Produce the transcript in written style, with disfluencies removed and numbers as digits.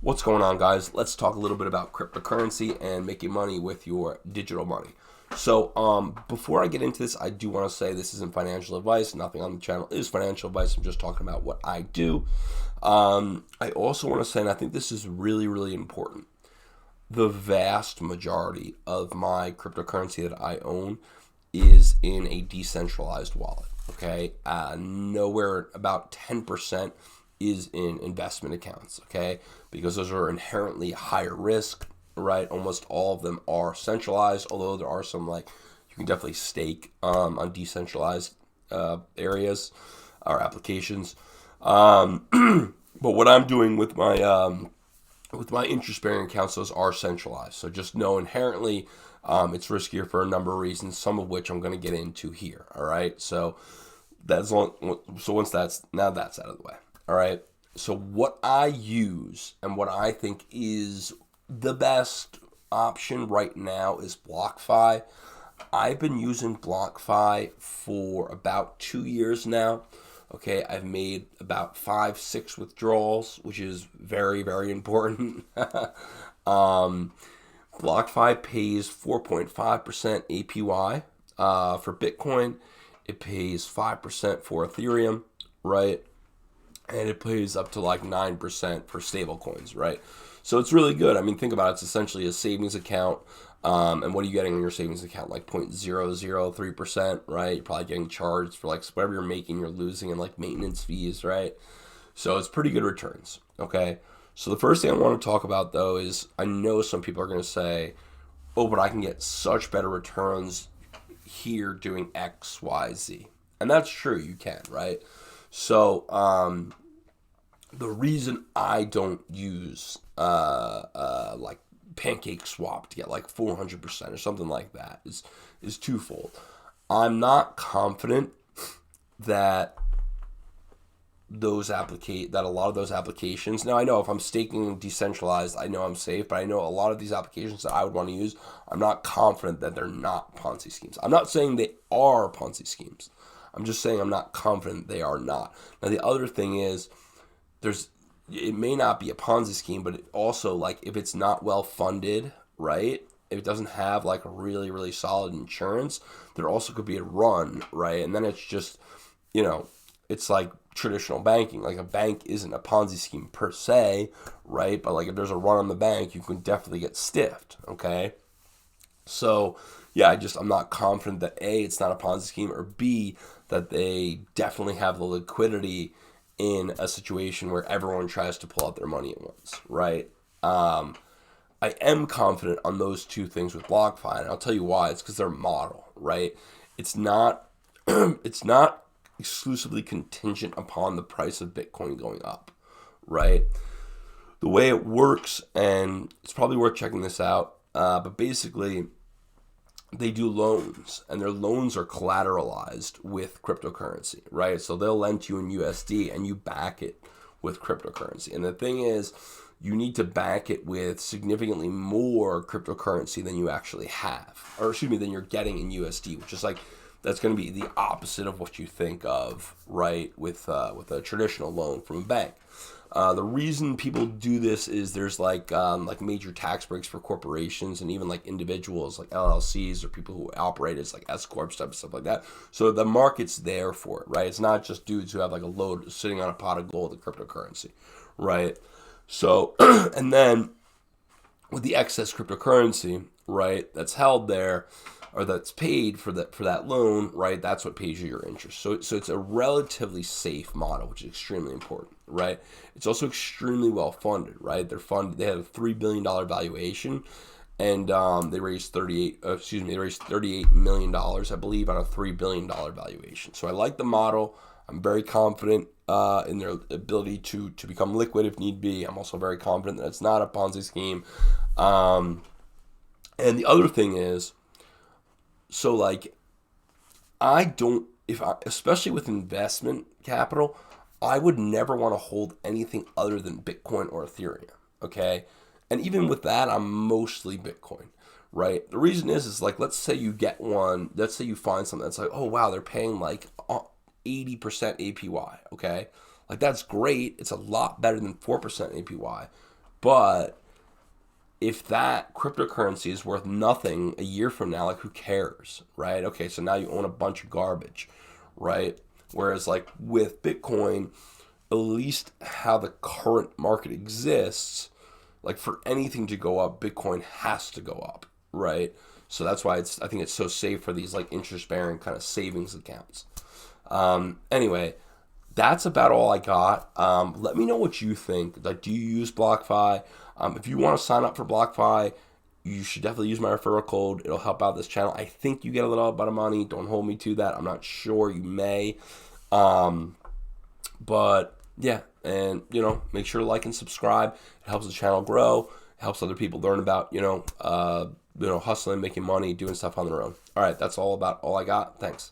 What's going on, guys? Let's talk a little bit about cryptocurrency and making money with your digital money. Before I get into this, I do want to say this isn't financial advice. Nothing on the channel is financial advice. I'm just talking about what I do. I also want to say, and I think this is really, really important, the vast majority of my cryptocurrency that I own is in a decentralized wallet. Okay, nowhere about 10% is in investment accounts. Okay, because those are inherently higher risk. Right, almost all of them are centralized. Although there are some like you can definitely stake on decentralized areas or applications. But what I'm doing with my interest-bearing accounts, those are centralized. So just know inherently it's riskier for a number of reasons, some of which I'm going to get into here. All right. So once that's out of the way. All right. So what I use and what I think is the best option right now is BlockFi. I've been using BlockFi for about 2 years now. Okay, I've made about 5, 6 withdrawals, which is very, very important. BlockFi pays 4.5% APY for Bitcoin. It pays 5% for Ethereum, right? And it pays up to like 9% for stable coins, right? So it's really good. I mean, think about it. It's essentially a savings account. And what are you getting on your savings account? Like 0.003%, right? You're probably getting charged for like whatever you're making, you're losing in like maintenance fees, right? So it's pretty good returns, okay? So the first thing I want to talk about though is I know some people are going to say, oh, but I can get such better returns here doing X, Y, Z. And that's true, you can, right? So, the reason I don't use like Pancake Swap to get like 400% or something like that is twofold. I'm not confident that that a lot of those applications. Now I know if I'm staking decentralized, I know I'm safe, but I know a lot of these applications that I would want to use, I'm not confident that they're not Ponzi schemes. I'm not saying they are Ponzi schemes. I'm just saying I'm not confident they are not. Now the other thing is it may not be a Ponzi scheme, but it also like if it's not well funded, right? If it doesn't have like really, really solid insurance, there also could be a run, right? And then it's just, it's like traditional banking. Like a bank isn't a Ponzi scheme per se, right? But like if there's a run on the bank, you can definitely get stiffed, okay? So yeah, I'm not confident that A, it's not a Ponzi scheme, or B, that they definitely have the liquidity in a situation where everyone tries to pull out their money at once, right? I am confident on those two things with BlockFi, and I'll tell you why. It's because their model, right? It's not it's not exclusively contingent upon the price of Bitcoin going up, right? The way it works, and it's probably worth checking this out, but basically they do loans, and their loans are collateralized with cryptocurrency, right? So they'll lend you in USD and you back it with cryptocurrency. And the thing is, you need to back it with significantly more cryptocurrency than you actually have, or excuse me, than you're getting in USD, which is like that's going to be the opposite of what you think of, right? With a traditional loan from a bank. The reason people do this is there's like major tax breaks for corporations and even like individuals like LLCs or people who operate as like S corps stuff like that. So the market's there for it, right? It's not just dudes who have like a load sitting on a pot of gold of cryptocurrency, right? So and then with the excess cryptocurrency, right, that's held there or that's paid for that loan, right? That's what pays you your interest. So it's a relatively safe model, which is extremely important, right? It's also extremely well funded, right? They have a $3 billion valuation, and they raised $38 million, I believe, on a $3 billion valuation. So I like the model. I'm very confident in their ability to become liquid if need be. I'm also very confident that it's not a Ponzi scheme. And the other thing is, so like, especially with investment capital, I would never want to hold anything other than Bitcoin or Ethereum, okay? And even with that, I'm mostly Bitcoin, right? The reason is like, let's say you find something that's like, oh wow, they're paying like 80% APY, okay? Like that's great. It's a lot better than 4% APY. But if that cryptocurrency is worth nothing a year from now, like who cares, right? Okay, so now you own a bunch of garbage, right? Whereas like with Bitcoin, at least how the current market exists, like for anything to go up, Bitcoin has to go up, right? So that's why I think it's so safe for these like interest bearing kind of savings accounts. Anyway, that's about all I got. Let me know what you think. Like, do you use BlockFi? If you want to sign up for BlockFi, you should definitely use my referral code. It'll help out this channel. I think you get a little bit of money. Don't hold me to that. I'm not sure. You may. But yeah, and make sure to like and subscribe. It helps the channel grow. It helps other people learn about hustling, making money, doing stuff on their own. All right, that's all I got. Thanks.